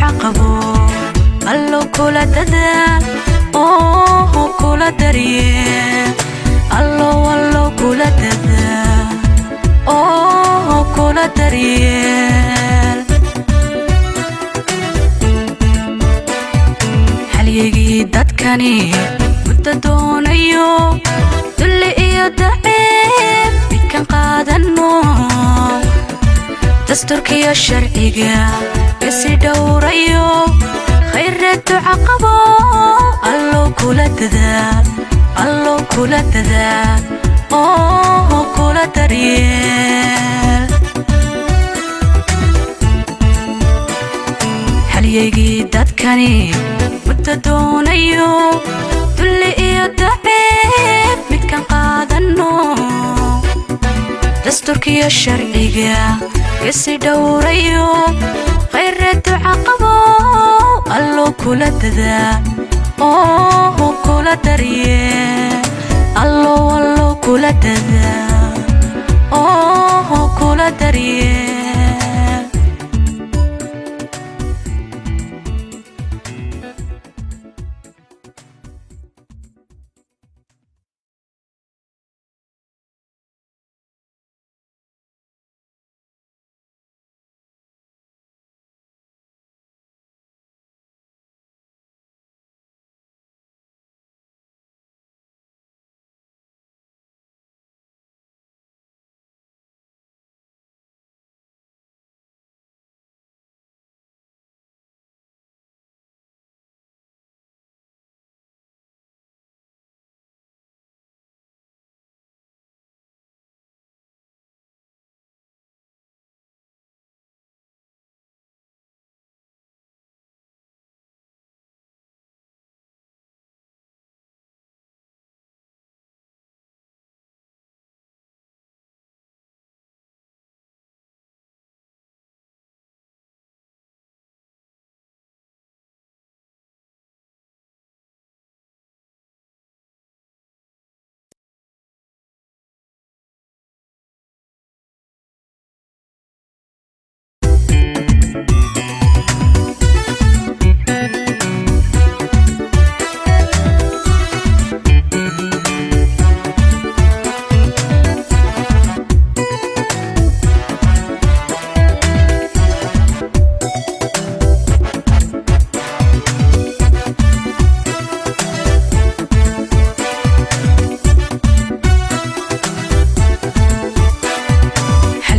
عقبو الله كل ددال كل دريه الله والله كل ددال كل دريه هل يجي دتكني متدونيو دلي إيا دعيب بكن قادنو دستوركي الشرعية بسي دوريو خير الدعاقبو الله كل ددال الله كل ددال كل دريال هل يجي دتكني متدونيو دلي إيا دعيب بكن قادنو دستوركي الشرعية بسي دوريو خير الدعاقبو الله كل ددال كل دريه الله والله كل ددال كل دريه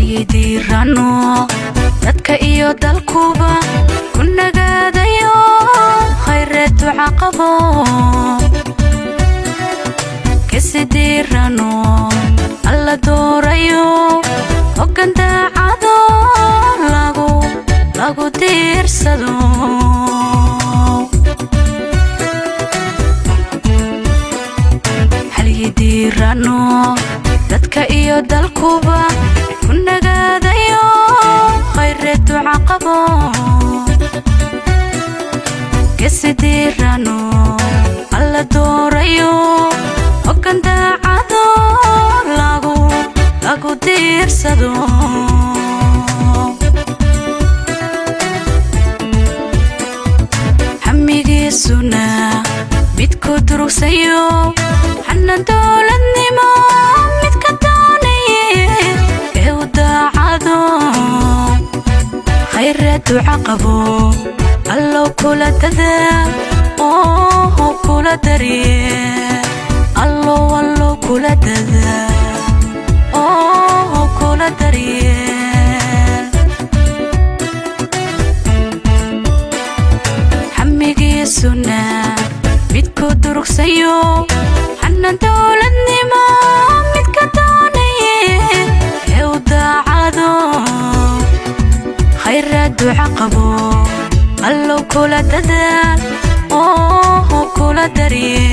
يديرانو ددك iyo dalkuba kunagaadayo khayrat aqabo kasidirano alla doorayo oganda cado lagu diirsado hal yidirano dadka iyo dalkuba kunagaadayo khayrat aqabo kasidirano alla doorayo oganda cado lagu diirsado hamigiisuna midku durugsayo xanan dowladnimo midka doonaye ee u daacado khayrat aqabo allo kula dadaal kula dariye allo wallo kula dadaal kula dariye hamigiisuna midku durugsayo xanan dowladnimo midka doonaye ee u daacado khayrat aqabo allo kula dadaal kula dariye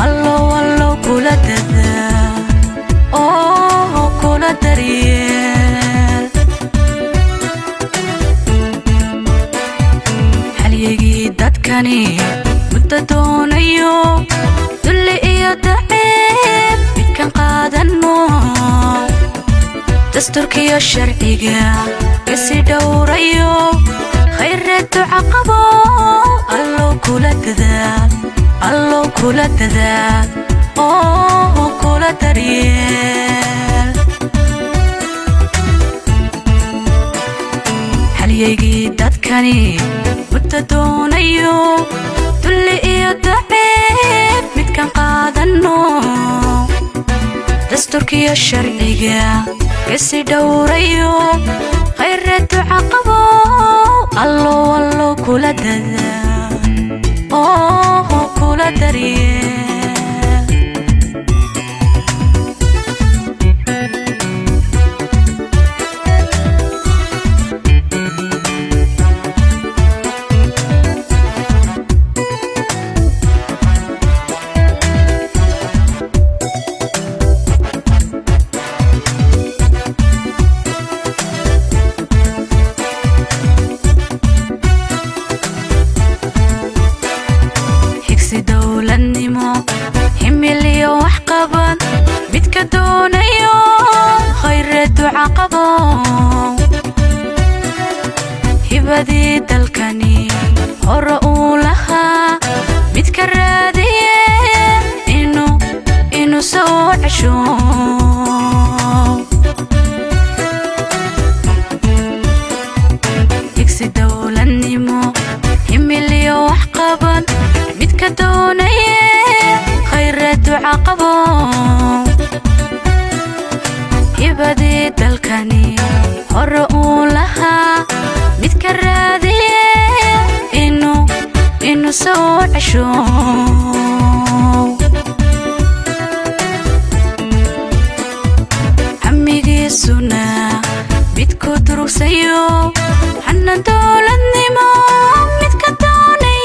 allo wallo kula dadaal kula dariye halyigii dadkani muddo doonayo dulli iyo daciif midkan qaadano دستوركي الشرعية قسي دوريو خير عقبو الله كل تذال الله كل تذال كل دريال حليقي دادكاني متدونيو تلي إيو دعيب متكن قادنو دستوركي الشرعية قسي دوريو خير عقبو الله كل دذال كل دريال دونيو خير عقبو هبدي دلكني هرؤوا لها متكرادية إنو سو عشو يكسي دولة النمو هميلي وحقبا متكدونية خير عقبو هبدي دلكني هرؤوا لها متكرادية إنو سو عشو عميقي السنة متكو دروسيو حنا دولة النمو متكدوني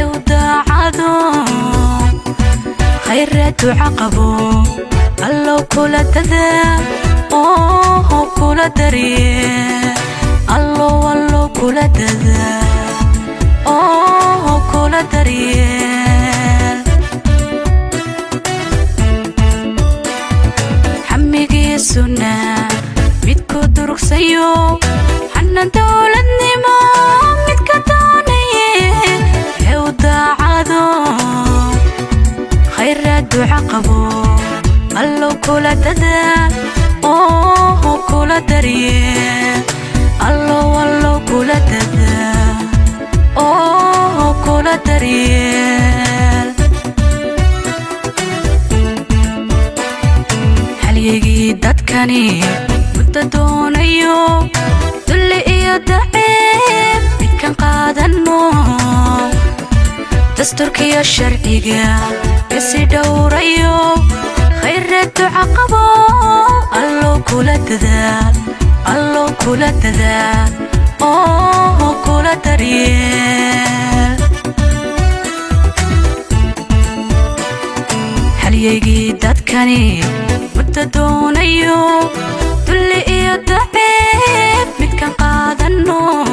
إودع عدو خير عقبو الله كل تذال كل دريال الله كل تذال كل دريال حميقي السنة متكو دروسيو حنا دولة النمو متكدوني هودع عدو خير عقبو الله كل تذال كل دريال الله كل تذال كل دريال حليقي دادكاني متدونيو تلي إيو دعيب متكن قادنو دستوركي الشرعية قسي دوريو خير عقبو الله كل تذال الله كل تذال كل دريال حليقي دادكاني متدونيو تلي إيو دعيب متكن قادنو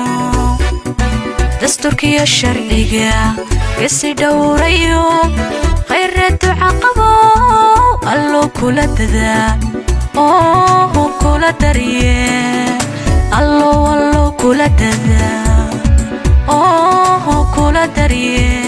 دستوركي الشرعية قسي دوريو خير عقبو الله كل تذال كل دريال الله كل تذال كل دريال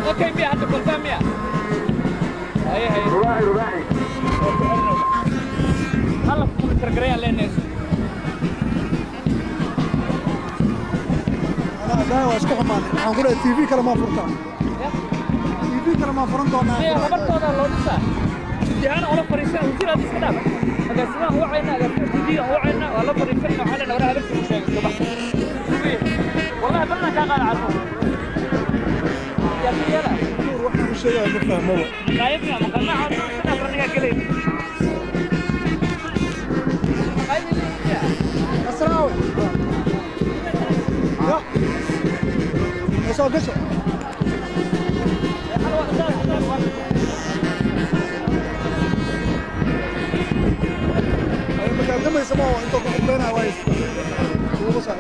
اوكي مية حتى كل مية هي رباعي هلا ترقريها للناس لا واسكو حمان waxaan ku leeyahay TV kala ma furtaan TV kala ma furan doonaa ee habartooda loo dhisaa sidaan oo la fariisan u jira iska dhaaf agaasimaha wacayna TV wacayna waa la fariisan waxa la waraha habeenkii sheegay subax wallahi badna ka qaad carfo ya biyala waxaan u sheegay ma fahmo qaybna ma qana carfo sida farniga galay qaybna asraaw soo gasho ay ma kadamay samo inta ku xubnaa way ugu soo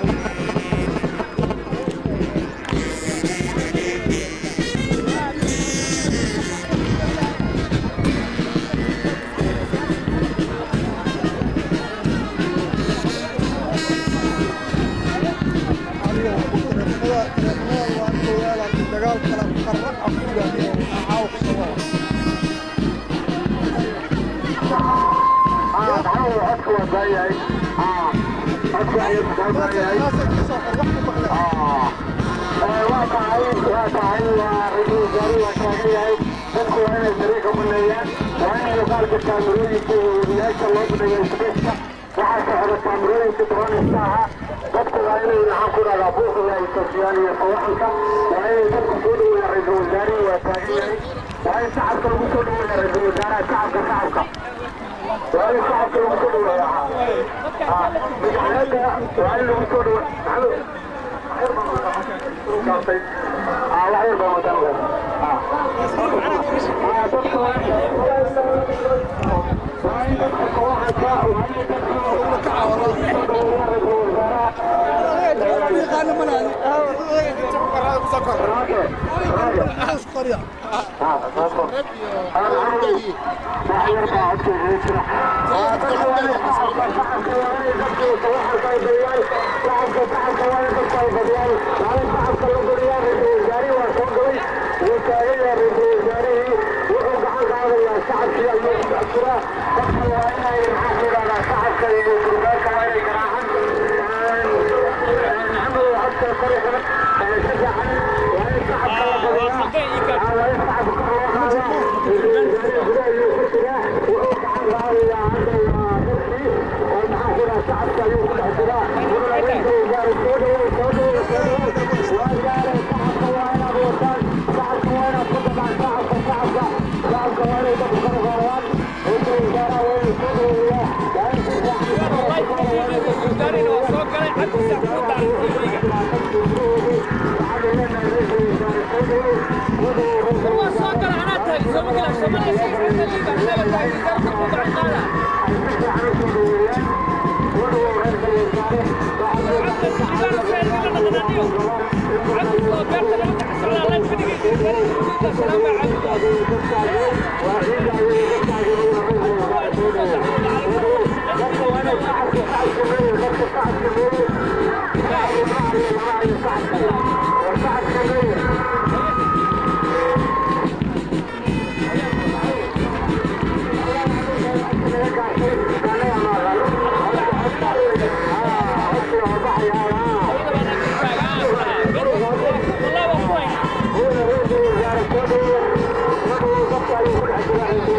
Thank you.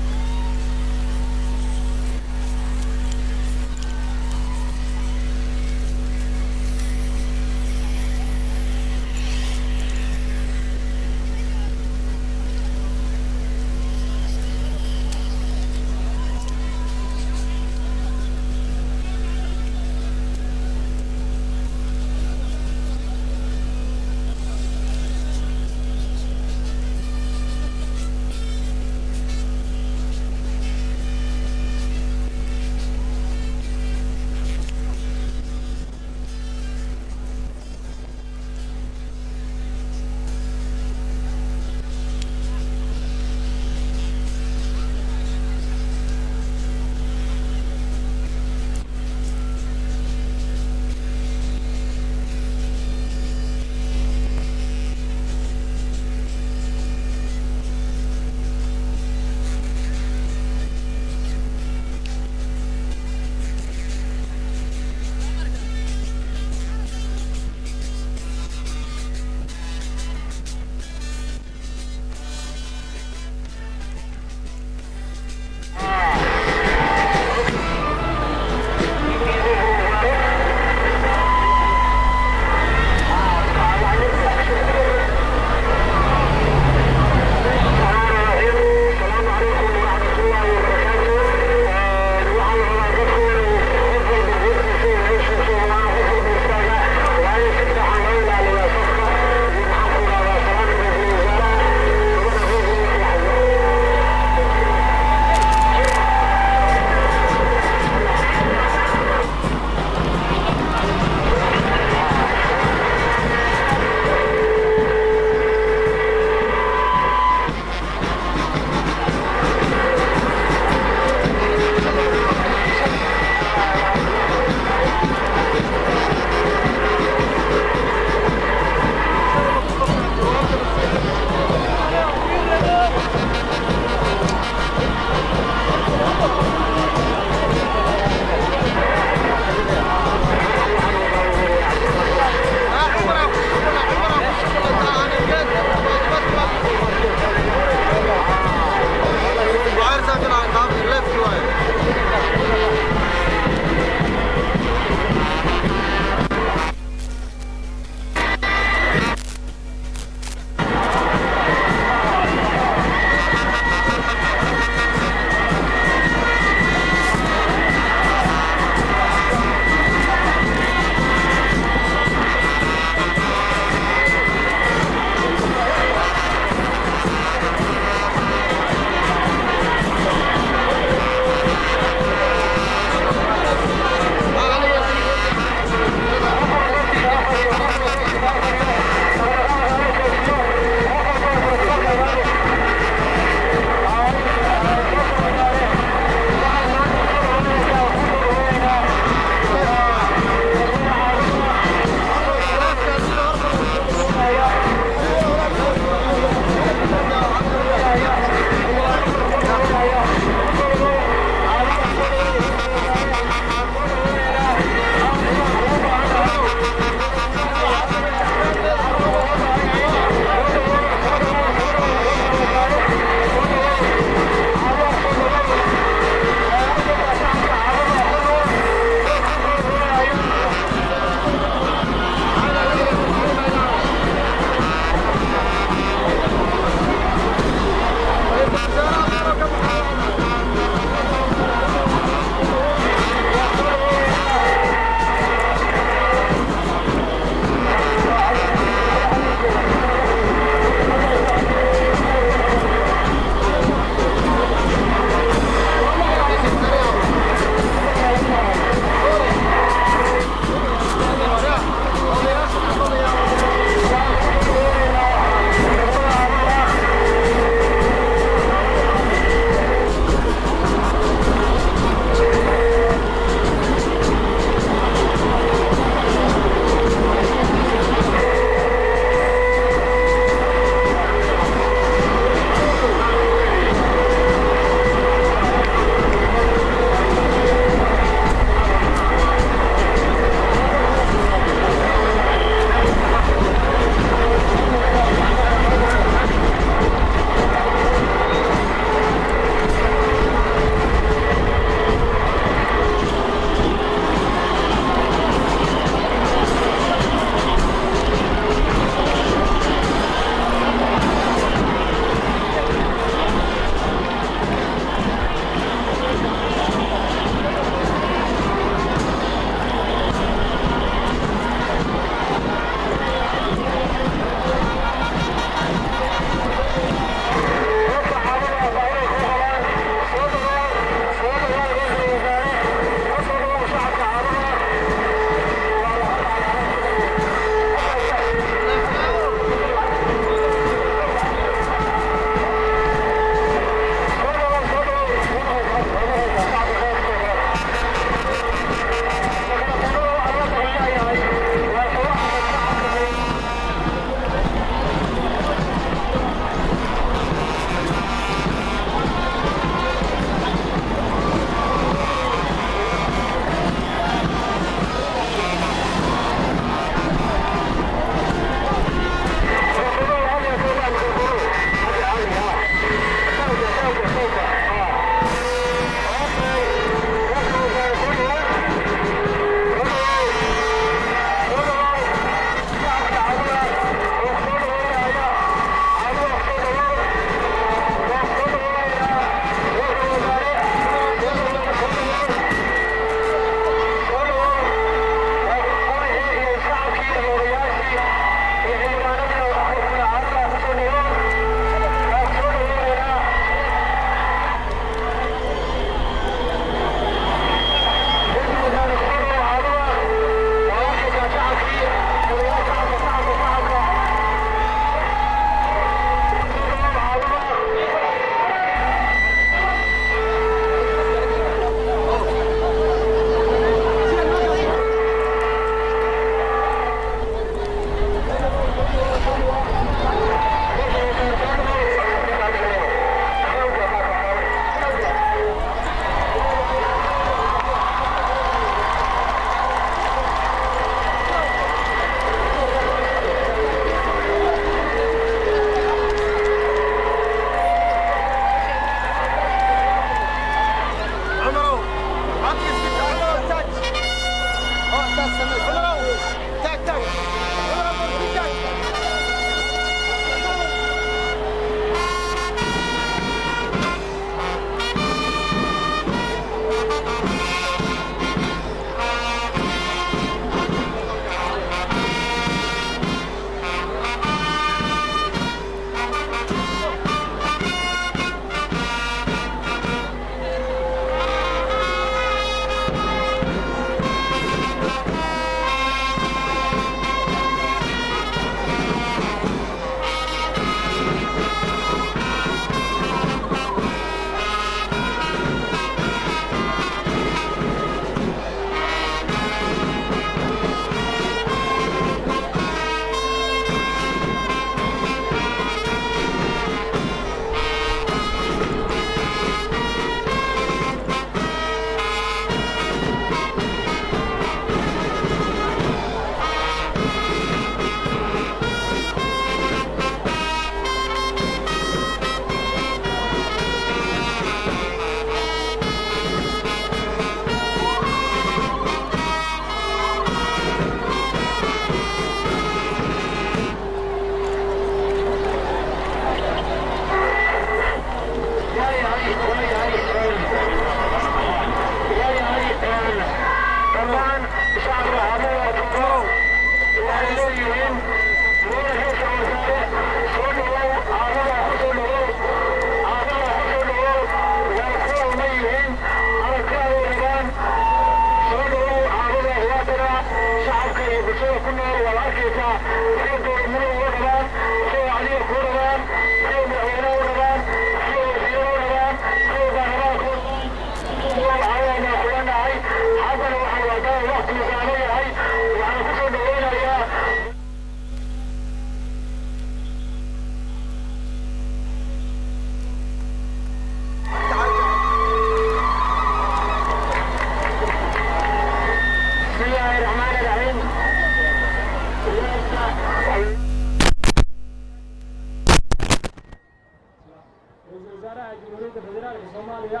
wasaaraha jamhuuriyadda federaalka Soomaaliya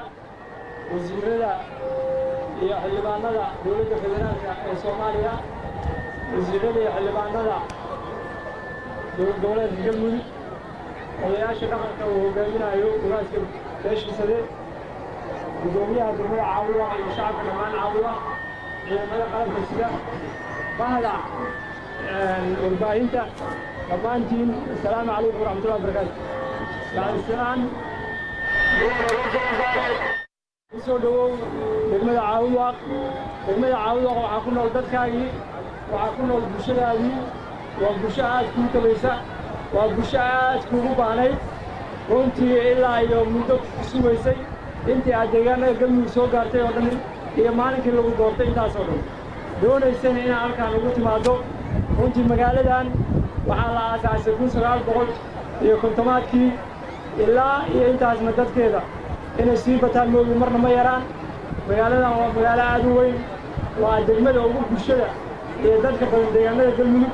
wasiirada iyo xildhibaanada dowladda federaalka ee Soomaaliya wasiirada iyo xildhibaanada dowlad goboleedka Galmudug odayaasha dhaqanka uu hogaaminayo ugaaska beeshiisade gudoomiyaha degmada Caabuda iyo shacabka dhammaan Caabuda ciidamada qalabka sida bahda warbaahinta dhammaantiin assalaamu calaykum waraxmatullahi wabarakaatu gaalisaan soo dhawow degmada Caabuda waxaa ku nool dadkaagii waxaa ku nool bulshadaadii waa bulsho aad kuu tabaysa waa bulsho aad kuugu baahnayd runtii ilaa iyo muddo ku sugaysay intii aad deegaanada Galmudug soo gaartay oo dhan iyo maalinkii lagu doortay intaas oo dhan doonaysana inaad halkaan ugu timaado runtii magaaladan waxaa la aasaasay 1950 ilaa iyo intaasna dadkeeda inay sii bataan moogi marna ma yaraan magaaladan waa magaalo aad u weyn waa degmada ugu bulshada iyo dadka badan deegaanada Galmudug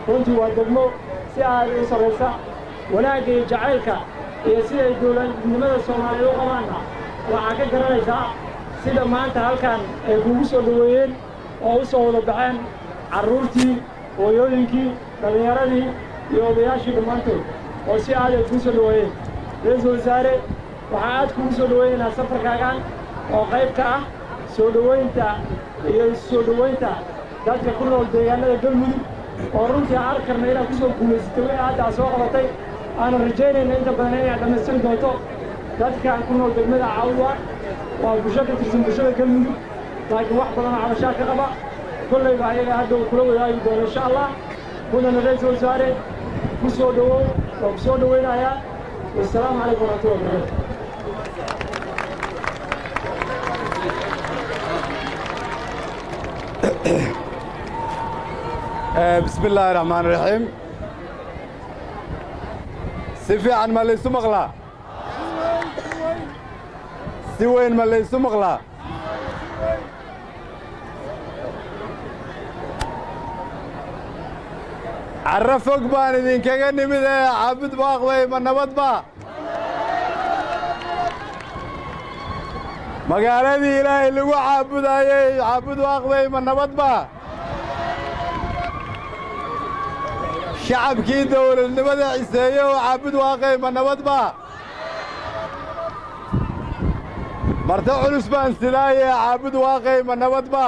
runtii waa degmo si aad u sareysa wanaagga iyo jacaylka iyo sida ay dowladnimada Soomaaliya u qabaanna waxaa ka garanaysaa sida maanta halkaan ay kugu soo dhaweeyeen oo u soo wada baxeen carruurtii hooyooyinkii dhallinyaradii iyo odayaashii dhammaantood oo si aad ay kuu soo dhaweeyeen ra-iisul wasaare waxaa aad kugu soo dhaweynaynaa safarkaagan oo qayb ka ah soo dhaweynta iyo soo dhaweynta dadka ku nool deegaanada Galmudug oo runtii aan arkarna inaad ku soo guulaysatay wixii hadda soo qabatay aan rajaynayna inta badan inaad dhammaystiri doonto dadka ku nool degmada Caabuda waa bulsho ka tirsan bulshada Galmudug laakiin wax badan oo cabashaa ka qaba kollayba ayaga hadda kula wadaagi doono insha Allah mudane ra-iisul wasaare ku soo dhawow oo ku soo dhaweynayaa assalaamu calaykum waraxmatullahi wabarakaatu بسم الله الرحمن الرحيم سيفي عن ما ليسو مغلا سوين ما ليسو مغلا عرفوك بان إذن كغني مذا عابد باقوي من نبض با مقالة دي إلهي اللي عابد آيه عابد باقوي من نبض با شعبكii dowladnimada ciseeyo oo caabud waaqay ma nabad ba marta culus baan silaaye caabud waaqay ma nabad ba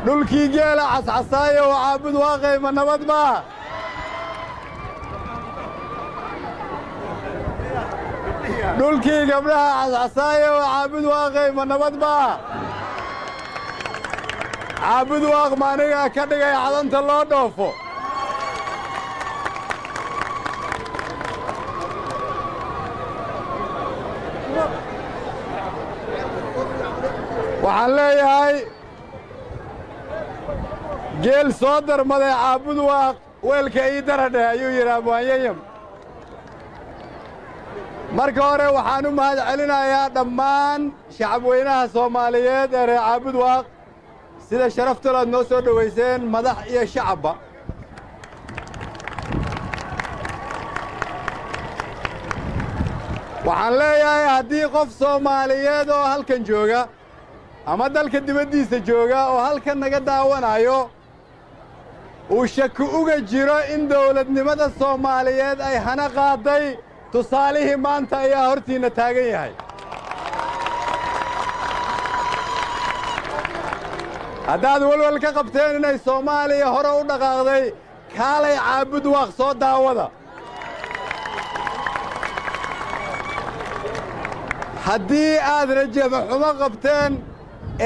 dhulkii geela cascasaayo oo caabud waaqay ma nabad ba dhulkii gabdhaha cascasaayo oo caabud waaqay ma nabad ba caabud waaq maaniga ka dhigay cadanta loo dhoofo waxaan leeyahay geel soo darmaday caabud waaq weelka ii daradheh ayuu yidhi abwaanyayam marka hore waxaan u mahad celinayaa dhammaan shacabweynaha Soomaaliyeed ee reer caabud waaq sida sharafta aad noo soo dhaweyseen madax iyo shacabba waxaan leeyahay haddii qof Soomaaliyeed oo halkan jooga ama dalka dibaddiisa jooga oo halkan naga daawanayo uu shaki uga jiro in dowladnimada Soomaaliyeed ay hana qaaday tusaalihii maanta ayaa hortiina taagan yahay haddaad walwal ka qabteen inay Soomaaliya hore u dhaqaaqday kaalay caabud waaq soo daawada haddii aad rajab xumo qabteen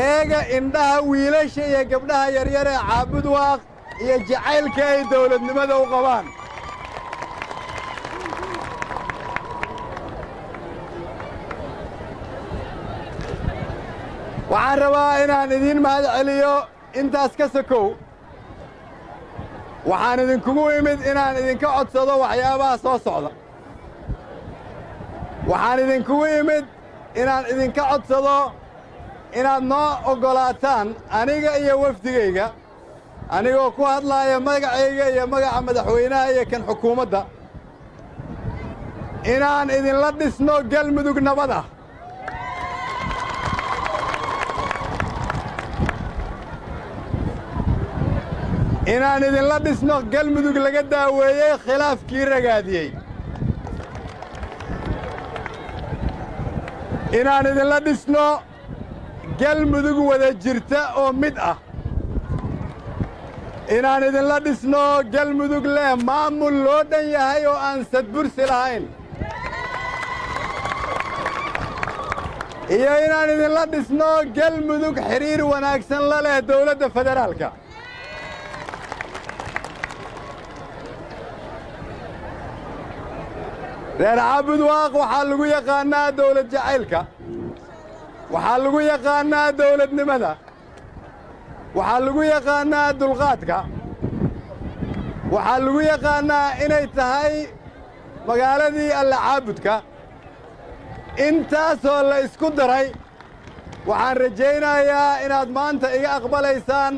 eega indhaha wiilasha iyo gabdhaha yaryar ee caabud waaq iyo jacaylka ay dowladnimada u qabaan waxaan rabaa inaan idiin mahad celiyo intaas ka sokow waxaan idinkugu imid inaan idinka codsado waxyaabaha soo socda waxaan idinkugu imid inaan idinka codsado inaad noo oggolaataan aniga iyo wafdigayga anigoo ku hadlaaya magacayga iyo magaca madaxweynaha iyo kan xukuumadda inaan idinla dhisno galmudug nabad ah inaan idinla dhisno galmudug laga daaweeyey khilaafkii ragaadiyey inaan idinla dhisno galmudug wada jirta oo mid ah inaan idinla dhisno galmudug leh maamul loo dhan yahay oo aan sadbursi lahayn iyo inaan idinla dhisno galmudug xidhiir wanaagsan la leh dawladda federaalka reer caabudwaaq waxaa lagu yaqaannaa dawlad jacaylka waxaa lagu yaqaannaa dawladnimada waxaa lagu yaqaannaa dulqaadka waxaa lagu yaqaannaa inay tahay magaaladii alla caabudka intaasoo la isku daray waxaan rajaynayaa inaad maanta iga aqbalaysaan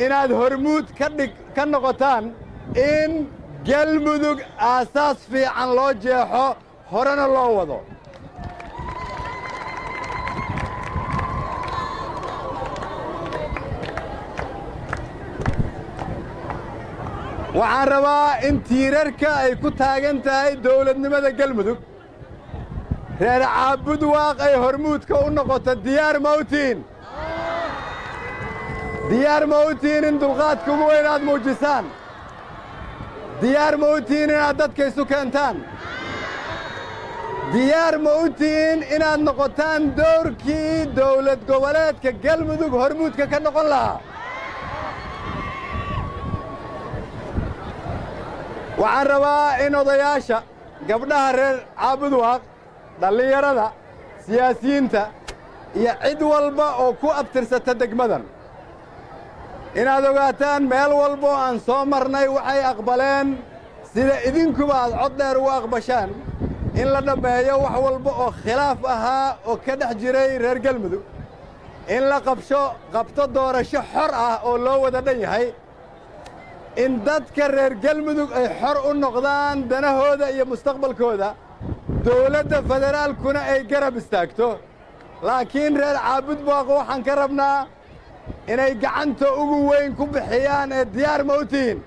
inaad hormuud ka noqotaan in galmudug aasaas fiican loo jeexo horena loo wado waxaan rabaa in tiirarka ay ku taagan tahay dawladnimada galmudug reer caabudwaaq ay hormuudka u noqoto diyaar mawtiin diyaar mawtiin in dulqaadka ugu weyn aad muujisaan diyaar ma u tihiin inaad dadka isu keentaan diyaar ma u tihiin inaad noqotaan dowrkii dawlad goboleedka galmudug hormuudka ka noqon lahaa waxaan rabaa in odayaasha gabdhaha reer caabudwaaq dhallinyarada siyaasiyiinta iyo cid walba oo ku abtirsata degmadan inaad ogaataan meel walba oo aan soo marnay waxay aqbaleen sida idinkuba aad cod dheer ugu aqbashaan in la dhammeeyo wax walba oo khilaaf ahaa oo ka dhex jiray reer galmudug in la qabto doorasho xor ah oo loo wada dhan yahay in dadka reer galmudug ay xor u noqdaan danahooda iyo mustaqbalkooda dawladda federaalkuna ay garab istaagto laakiin reer caabudwaaq waxaan ka rabnaa inay gacanta ugu weyn ku bixiyaan ee diyaar ma u tihiin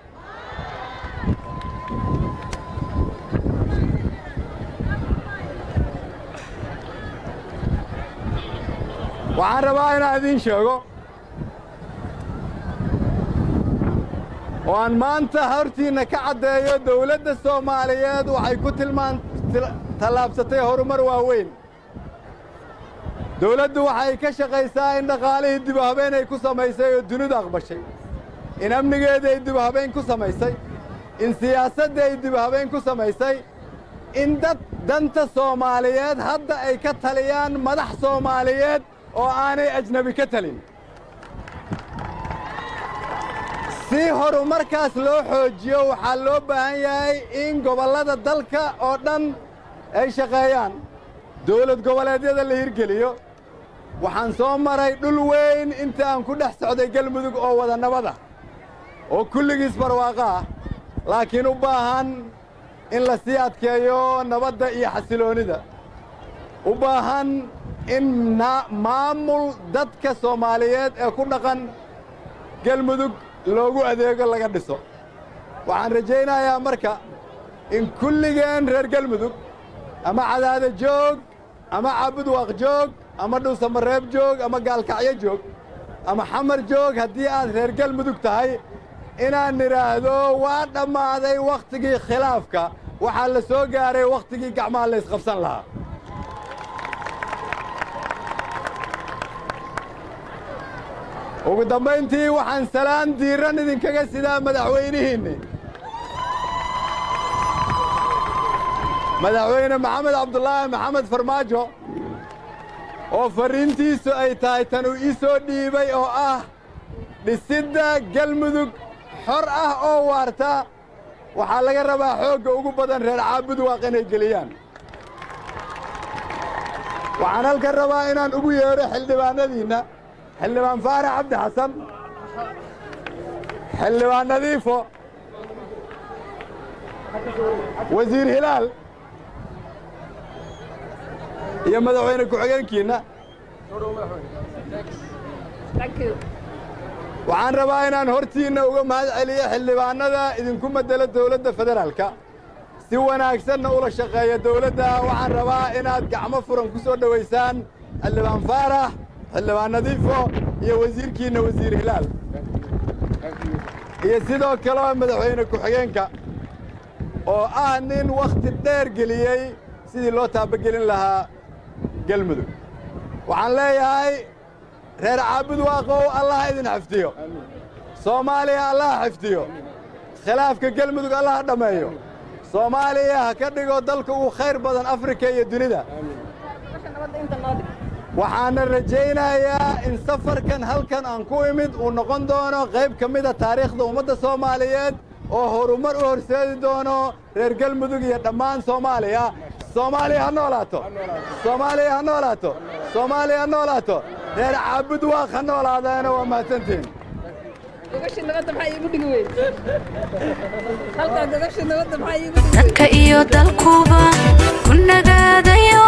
waxaan rabaa inaan idiin sheego oo aan maanta hortiinna ka caddeeyo dawladda soomaaliyeed waxay ku tallaabsatay horumar waaweyn dawladdu waxay ka shaqaysaa in dhaqaalihii dib u habeen ay ku samaysay oo dunidu aqbashay in amnigeeda ay dib u habeen ku samaysay in siyaasadda ay dib u habeen ku samaysay in danta soomaaliyeed hadda ay ka taliyaan madax soomaaliyeed oo aanay ajnebi ka talin si horumarkaas loo xoojiyo waxaa loo baahan yahay in gobollada dalka oo dhan ay shaqeeyaan dawlad goboleedyada la hirgeliyo waxaan soo maray dhul weyn inta aan ku dhex socday galmudug oo wada nabad ah oo kulligiis barwaaqo ah laakiin u baahan in la sii adkeeyo nabadda iyo xasiloonnida u baahan in maamul dadka soomaaliyeed ee ku dhaqan galmudug loogu adeego laga dhiso waxaan rajaynayaa marka in kulligeen reer galmudug ama cadaada joog ama caabudwaaq joog ama dhuusamareeb joog ama gaalkacyo joog ama xamar joog haddii aad reer galmudug tahay inaan nidhaahdo waa dhammaaday wakhtigii khilaafka waxaa la soo gaaray wakhtigii gacmaha la isqabsan lahaa ugu dambayntii waxaan salaan diiran idinkaga sidaa madaxweynihiinni madaxweyne maxamed cabdulaahi maxamed farmaajo oo farriintiisu ay tahay tan uu ii soo dhiibay oo ah dhisidda galmudug xor ah oo waarta waxaa laga rabaa xoogga ugu badan reer caabudwaaq inay geliyaan waxaan halkan rabaa inaan ugu yeedho xildhibaanadiinna xildhibaan faarax cabdi xasan xildhibaan nadiifo wasiir hilaal iyo madaxweyne ku-xigeenkiinna waxaan rabaa inaan hortiinna uga mahad celiyo xildhibaannada idinku madelo dawladda federaalka si wanaagsanna ula shaqeeya dawladda waxaan rabaa inaad gacmo furan ku soo dhowaysaan xildhibaan faarax xildhibaan nadiifo iyo wasiirkiinna wasiir hilaal iyo sidoo kale madaxweyne ku-xigeenka oo ah nin wakhti dheer geliyey sidii loo taabagelin lahaa galmudug waxaan leeyahay reer caabud waaqow allah idin xifdiyo soomaaliya allah xifdiyo khilaafka galmudug allah dhammeeyo soomaaliya ha ka dhigo dalka ugu khayr badan afrika iyo dunida waxaana rajaynayaa in safarkan halkan aan ku imid uu noqon doono qayb ka mida taariikhda ummadda soomaaliyeed oo horumar u horseedi doono reer galmudug iyo dhammaan soomaaliya soomaaliya ha noolaato soomaaliya ha noolaato soomaaliya ha noolaato reer caabud waaq ha noolaadaana waa mahadsantihiin dadka iyo dalkuba ku nagaadayo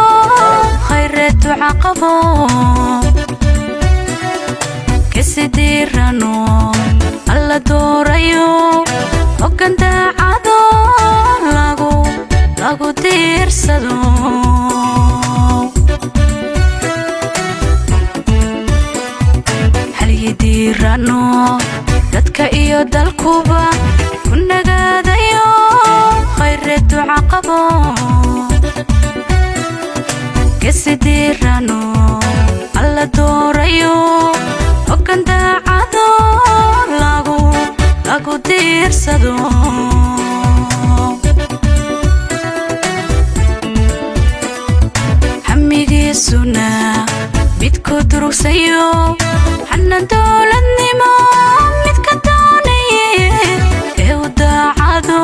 khayreetu caqabo kasidiirano alla doorayo hoggan daacado lagu diirsado halyidiirano dadka iyo dalkuba ku nagaadayo khayreetu caqabo kasidiirano alla doorayo hoggan daacado lagu diirsado hamigiisuna midku durugsayo xanan dowladnimo midka doonaye ee u daacado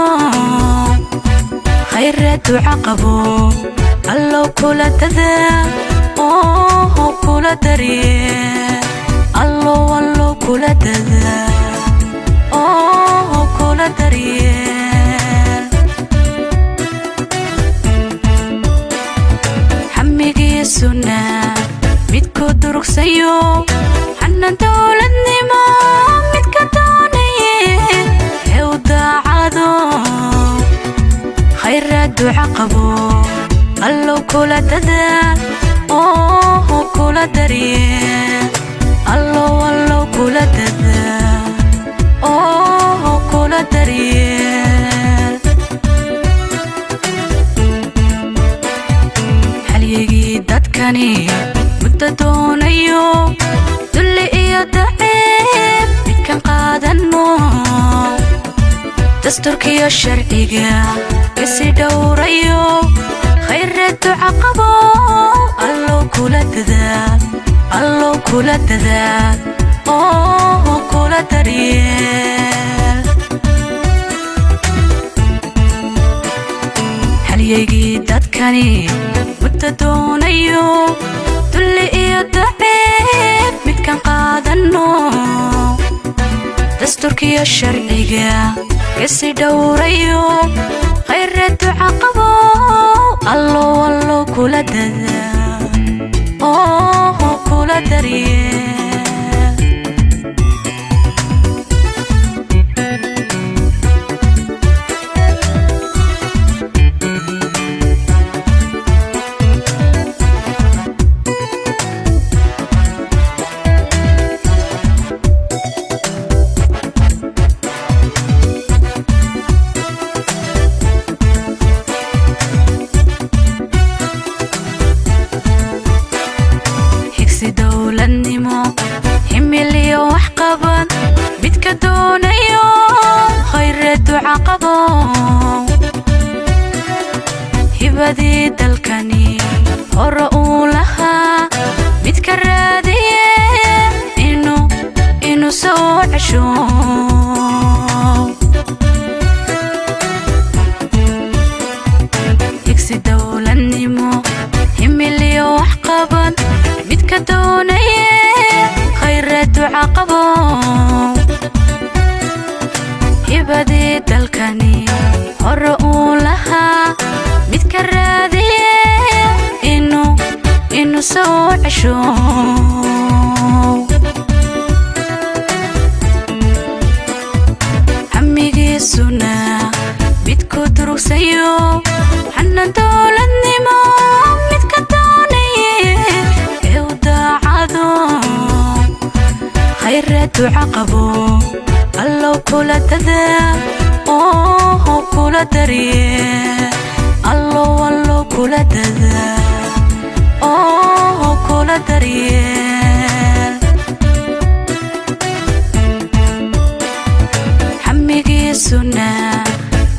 khayreetu caqabo allow kula dadaa oo kula darye allow kula dadaa oo kula darye hamigiisuna midku durugsayo xanan dowladnimo midka doonaye ee u daacado khayreetu caqabo allow kula dadaa oo kula darye allow kula dadaa oo kula darye halyigii dadkani muddo doonayo dulli iyo daciib midkan qaadano dasturkiyo sharciga isi dhowrayo khayreetu caqabo allow kula dadaa oo kula daryeel halyigii dadkani muddo doonayo dulli iyo daciib midkan qaadano dasturkiyo sharciga isi dhowrayo khayreetu caqabo allow kula dadaa oo kula daryeel dowladnimo himiliyo wax qaban midka doonayo khayreetu caqabo hibadii dalkani hore uu lahaa midka raadiye inuu soo cesho higsi dowladnimo himiliyo wax qaban midka doonaye khayreetu caqabo hibadii dalkani hore uu lahaa midka raadiye soo cesho hamigiisuna midku durugsayo xanan dowladnimo midka doonaye ee u daacado khayraad duca qabo allow kula dadaal oo kula darye allow kula dadaal oo kula darye hamigiisuna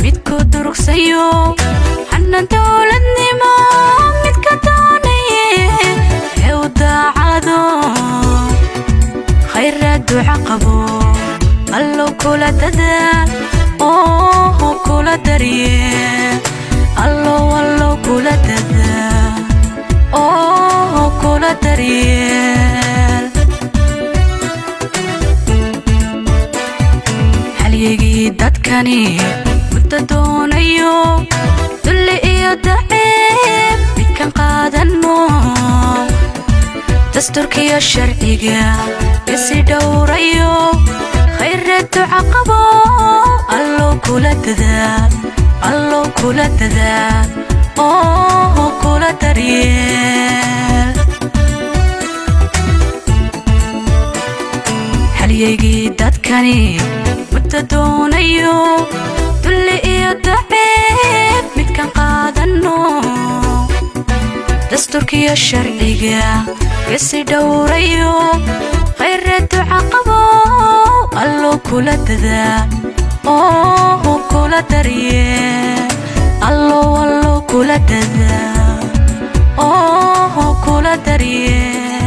midku durugsayo xanan dowladnimo midka doonaye ee u daacado khayraad duca qabo allow kula dadaal oo kula darye allow kula dadaal oo kula darye halyigii dadkani muddo doonayo dulli iyo daciib midkan qaadano dasturkiyo sharciga isi dhowrayo khayraad duca qabo allow kula dadaal oo kula daryeel halyigii dadkani muddo doonayo dulli iyo daciib midkan qaadano dasturkiyo sharciga isi dhowrayo khayraad duca qabo allow kula dadaal oo kula daryeel allow kula dadaal oo kula daryeel